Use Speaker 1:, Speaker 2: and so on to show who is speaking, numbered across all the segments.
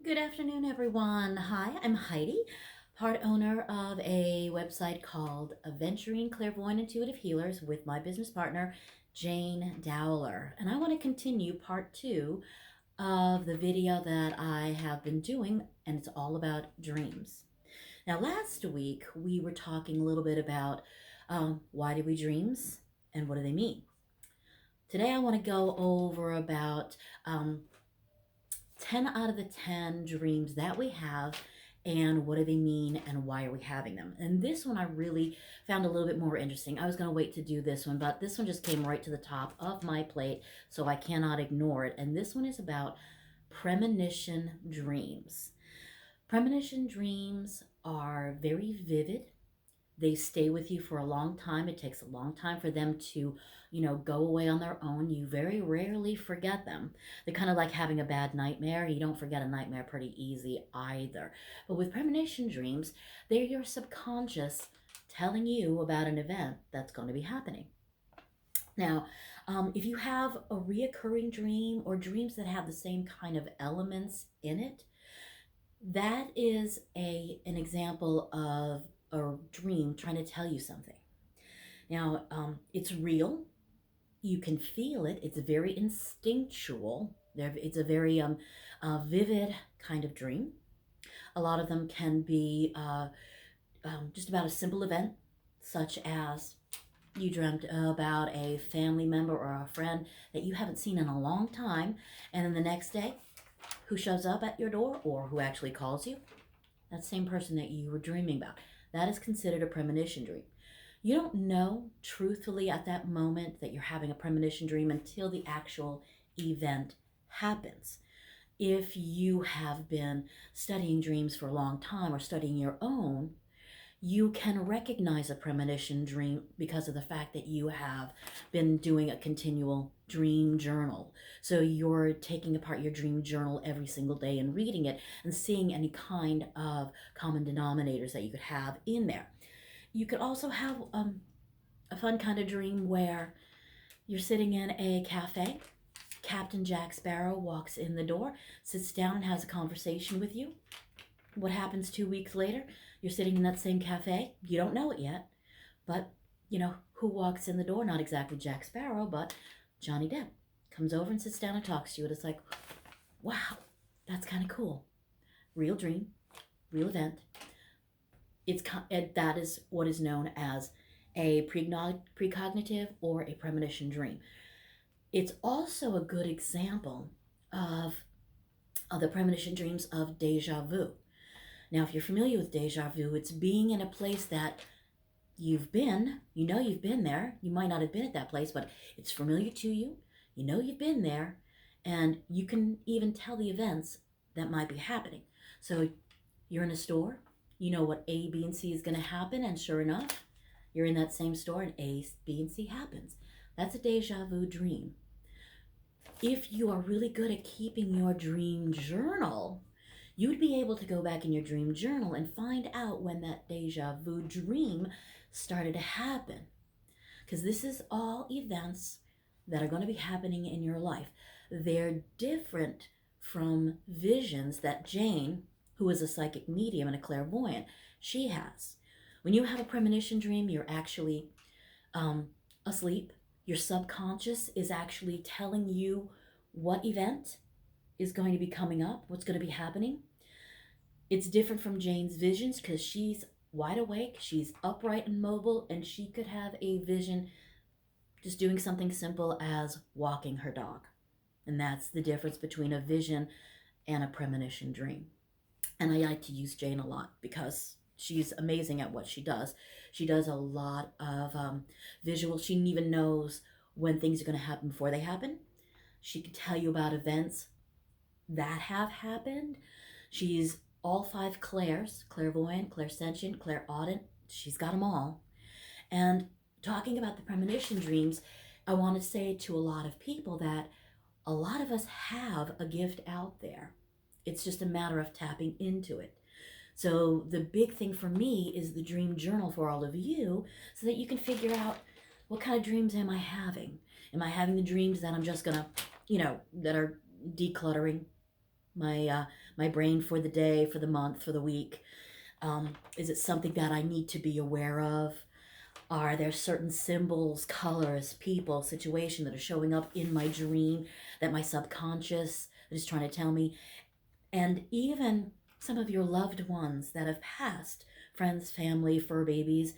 Speaker 1: Good afternoon, everyone. Hi, I'm Heidi, part owner of a website called Adventuring Clairvoyant Intuitive Healers with my business partner, Jane Dowler. And I want to continue part two of the video that I have been doing, and it's all about dreams. Now, last week we were talking a little bit about why do we dreams and what do they mean. Today I want to go over about 10 out of the 10 dreams that we have and what do they mean and why are we having them. And this one I really found a little bit more interesting. I was going to wait to do this one, but this one just came right to the top of my plate, so I cannot ignore it. And this one is about premonition dreams. Premonition dreams are very vivid. They stay with you for a long time. It takes a long time for them to, go away on their own. You very rarely forget them. They're kind of like having a bad nightmare. You don't forget a nightmare pretty easy either. But with premonition dreams, they're your subconscious telling you about an event that's going to be happening. Now, if you have a reoccurring dream or dreams that have the same kind of elements in it, that is an example of a dream trying to tell you something. Now, it's real. You can feel it. It's very instinctual. It's a very vivid kind of dream. A lot of them can be just about a simple event, such as you dreamt about a family member or a friend that you haven't seen in a long time, and then the next day, who shows up at your door or who actually calls you? That same person that you were dreaming about. That is considered a premonition dream. You don't know truthfully at that moment that you're having a premonition dream until the actual event happens. If you have been studying dreams for a long time or studying your own, you can recognize a premonition dream because of the fact that you have been doing a continual dream journal. So you're taking apart your dream journal every single day and reading it and seeing any kind of common denominators that you could have in there. You could also have a fun kind of dream where you're sitting in a cafe. Captain Jack Sparrow walks in the door, sits down, and has a conversation with you. What happens 2 weeks later? You're sitting in that same cafe. You don't know it yet, but who walks in the door? Not exactly Jack Sparrow, but Johnny Depp comes over and sits down and talks to you. And it's like, wow, that's kind of cool. Real dream, real event. That is what is known as a precognitive or a premonition dream. It's also a good example of the premonition dreams of deja vu. Now, if you're familiar with deja vu, it's being in a place that you've been, you've been there. You might not have been at that place, but it's familiar to you. You know you've been there, and you can even tell the events that might be happening. So you're in a store, you know what A, B, and C is going to happen, and sure enough, you're in that same store and A, B, and C happens. That's a deja vu dream. If you are really good at keeping your dream journal, you would be able to go back in your dream journal and find out when that deja vu dream started to happen. Because this is all events that are going to be happening in your life. They're different from visions that Jane, who is a psychic medium and a clairvoyant, she has. When you have a premonition dream, you're actually asleep. Your subconscious is actually telling you what event is going to be coming up, what's going to be happening. It's different from Jane's visions because she's wide awake, she's upright and mobile, and she could have a vision just doing something simple as walking her dog. And that's the difference between a vision and a premonition dream. And I like to use Jane a lot because she's amazing at what she does. She does a lot of visual. She even knows when things are going to happen before they happen. She can tell you about events that have happened. She's all five clairs: clairvoyant, clairsentient, clairaudient. She's got them all. And talking about the premonition dreams, I want to say to a lot of people that a lot of us have a gift out there. It's just a matter of tapping into it. So the big thing for me is the dream journal for all of you so that you can figure out, what kind of dreams am I having? Am I having the dreams that I'm just going to, that are decluttering? my brain for the day, for the month, for the week? Is it something that I need to be aware of? Are there certain symbols, colors, people, situation that are showing up in my dream that my subconscious is trying to tell me? And even some of your loved ones that have passed, friends, family, fur babies,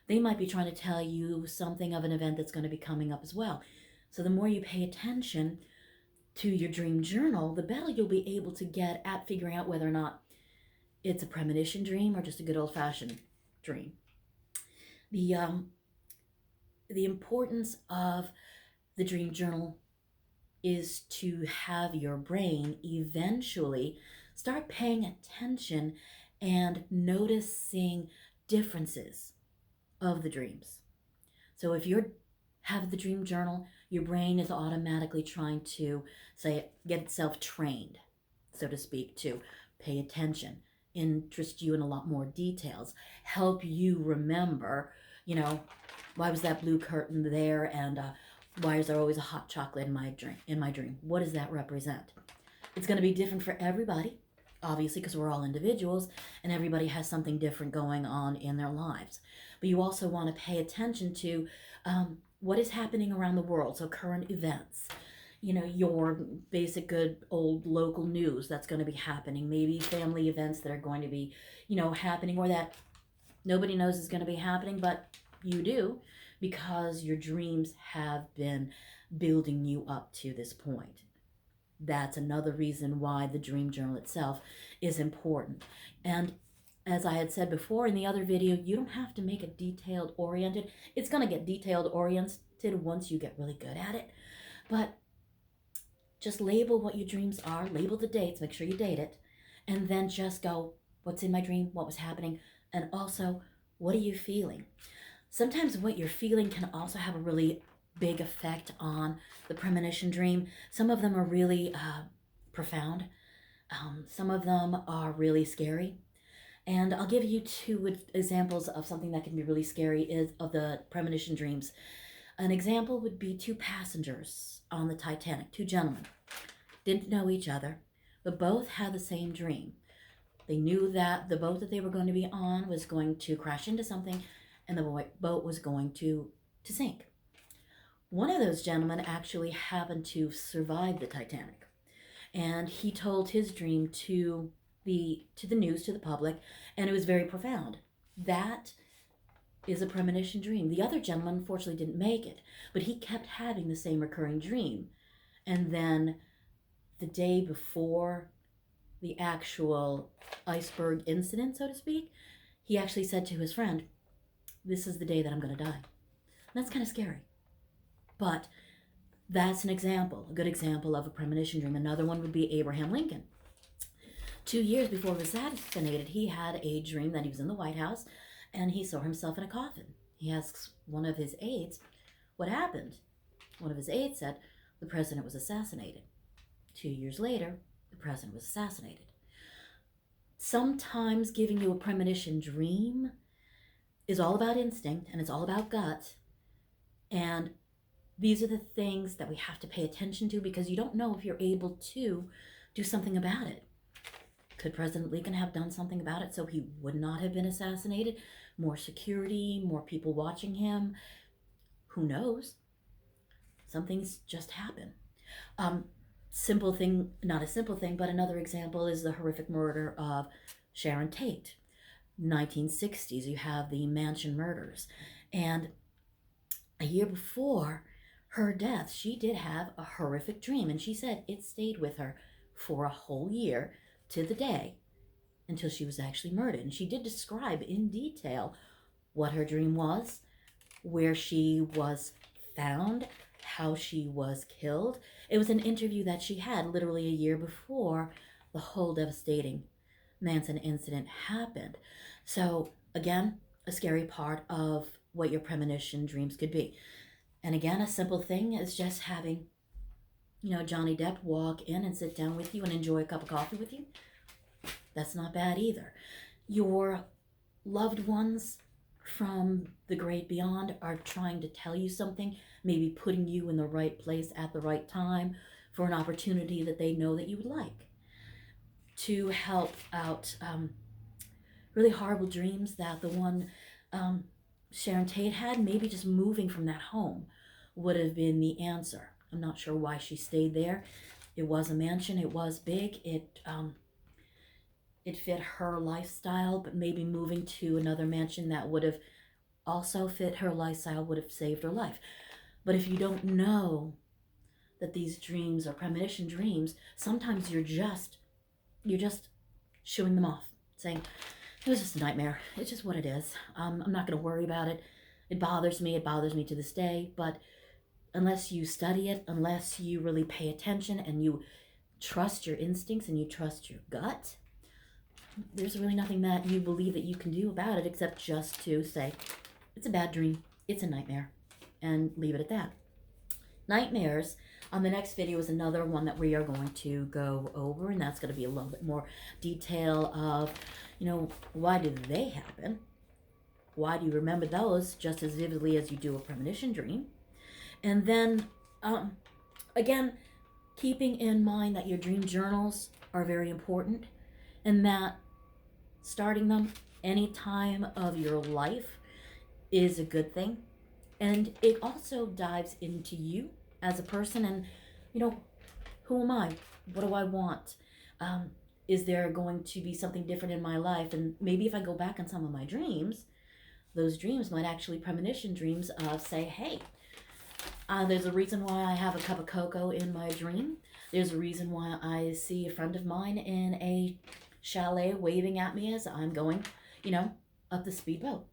Speaker 1: they might be trying to tell you something of an event that's going to be coming up as well. So the more you pay attention to your dream journal, the better you'll be able to get at figuring out whether or not it's a premonition dream or just a good old-fashioned dream. The importance of the dream journal is to have your brain eventually start paying attention and noticing differences of the dreams. So if you have the dream journal, your brain is automatically trying to get itself trained, so to speak, to pay attention, interest you in a lot more details, help you remember, why was that blue curtain there, and why is there always a hot chocolate in my dream? What does that represent? It's going to be different for everybody, obviously, because we're all individuals, and everybody has something different going on in their lives. But you also want to pay attention to what is happening around the world, so current events. Your basic good old local news that's going to be happening, maybe family events that are going to be, happening, or that nobody knows is going to be happening, but you do, because your dreams have been building you up to this point. That's another reason why the dream journal itself is important. And as I had said before in the other video, you don't have to make it detailed oriented. It's going to get detailed oriented once you get really good at it. But just label what your dreams are, label the dates, make sure you date it, and then just go, what's in my dream, what was happening, and also, what are you feeling? Sometimes what you're feeling can also have a really big effect on the premonition dream. Some of them are really profound. Some of them are really scary. And I'll give you two examples of something that can be really scary of the premonition dreams. An example would be two passengers on the Titanic, two gentlemen. Didn't know each other, but both had the same dream. They knew that the boat that they were going to be on was going to crash into something, and the boat was going to sink. One of those gentlemen actually happened to survive the Titanic, and he told his dream to the news, to the public, and it was very profound. That is a premonition dream. The other gentleman unfortunately didn't make it, but he kept having the same recurring dream. And then the day before the actual iceberg incident, so to speak, he actually said to his friend, "This is the day that I'm going to die." And that's kind of scary. But that's an example, a good example of a premonition dream. Another one would be Abraham Lincoln. 2 years before he was assassinated, he had a dream that he was in the White House and he saw himself in a coffin. He asks one of his aides, what happened? One of his aides said, the president was assassinated. 2 years later, the president was assassinated. Sometimes giving you a premonition dream is all about instinct and it's all about gut. And these are the things that we have to pay attention to because you don't know if you're able to do something about it. Could President Lincoln have done something about it so he would not have been assassinated? More security, more people watching him. Who knows? Some things just happen. Simple thing, not a simple thing, but another example is the horrific murder of Sharon Tate. 1960s, you have the Mansion murders. And a year before her death, she did have a horrific dream. And she said it stayed with her for a whole year to the day until she was actually murdered. And she did describe in detail what her dream was, where she was found, how she was killed. It was an interview that she had literally a year before the whole devastating Manson incident happened. So again, a scary part of what your premonition dreams could be. And again, a simple thing is just having, Johnny Depp walk in and sit down with you and enjoy a cup of coffee with you. That's not bad either. Your loved ones from the great beyond are trying to tell you something, maybe putting you in the right place at the right time for an opportunity that they know that you would like. to help out really horrible dreams that the one Sharon Tate had. Maybe just moving from that home would have been the answer. I'm not sure why she stayed there. It was a mansion. It was big. It fit her lifestyle, but maybe moving to another mansion that would have also fit her lifestyle would have saved her life. But if you don't know that these dreams are premonition dreams, sometimes you're just shooing them off, saying, it was just a nightmare. It's just what it is. I'm not going to worry about it. It bothers me. It bothers me to this day. But unless you study it, unless you really pay attention and you trust your instincts and you trust your gut, there's really nothing that you believe that you can do about it except just to say, it's a bad dream. It's a nightmare. And leave it at that. Nightmares, on the next video, is another one that we are going to go over, and that's going to be a little bit more detail of, why did they happen? Why do you remember those just as vividly as you do a premonition dream? And then, again, keeping in mind that your dream journals are very important, and that starting them any time of your life is a good thing. And it also dives into you as a person and, who am I? What do I want? Is there going to be something different in my life? And maybe if I go back on some of my dreams, those dreams might actually premonition dreams of say, hey, there's a reason why I have a cup of cocoa in my dream. There's a reason why I see a friend of mine in a chalet waving at me as I'm going, up the speedboat.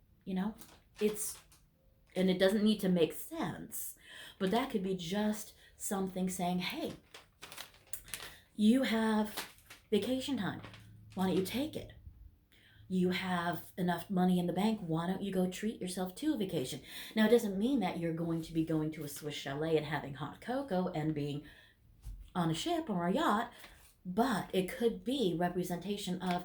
Speaker 1: And it doesn't need to make sense, but that could be just something saying, hey, you have vacation time. Why don't you take it? You have enough money in the bank. Why don't you go treat yourself to a vacation? Now, it doesn't mean that you're going to be going to a Swiss chalet and having hot cocoa and being on a ship or a yacht, but it could be representation of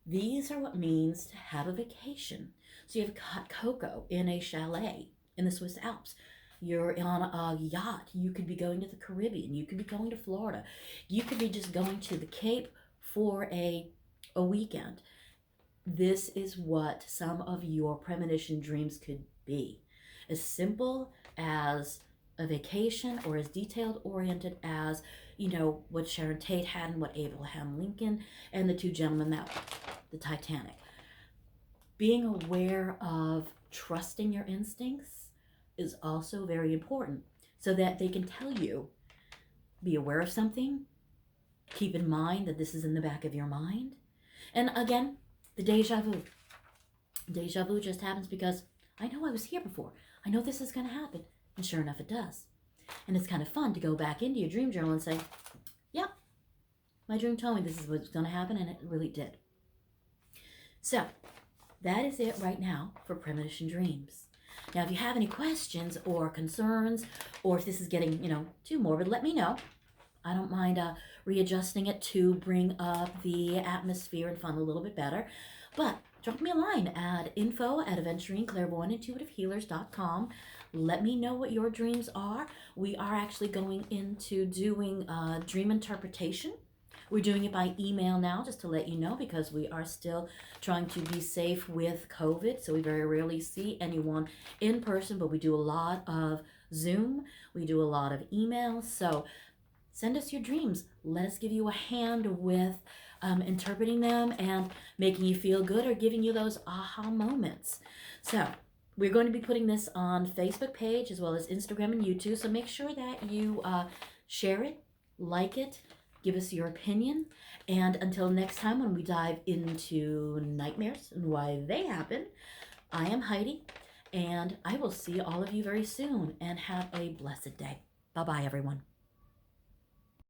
Speaker 1: these are what it means to have a vacation. So you have hot cocoa in a chalet in the Swiss Alps. You're on a yacht. You could be going to the Caribbean. You could be going to Florida. You could be just going to the Cape for a weekend. This is what some of your premonition dreams could be. As simple as a vacation, or as detailed oriented as, what Sharon Tate had and what Abraham Lincoln and the two gentlemen that the Titanic. Being aware of trusting your instincts is also very important, so that they can tell you, be aware of something, keep in mind that this is in the back of your mind. And again, the deja vu. Deja vu just happens because I know I was here before. I know this is going to happen. And sure enough, it does. And it's kind of fun to go back into your dream journal and say, yep, my dream told me this is what's going to happen, and it really did. So that is it right now for premonition dreams. Now, if you have any questions or concerns, or if this is getting, too morbid, let me know. I don't mind readjusting it to bring up the atmosphere and fun a little bit better. But drop me a line at info@aventuringclairvoyantintuitivehealers.com. Let me know what your dreams are. We are actually going into doing dream interpretation. We're doing it by email now, just to let you know, because we are still trying to be safe with COVID. So we very rarely see anyone in person, but we do a lot of Zoom. We do a lot of emails. So send us your dreams. Let us give you a hand with interpreting them and making you feel good, or giving you those aha moments. So we're going to be putting this on Facebook page as well as Instagram and YouTube. So make sure that you share it, like it, give us your opinion. And until next time, when we dive into nightmares and why they happen, I am Heidi, and I will see all of you very soon, and have a blessed day. Bye-bye, everyone.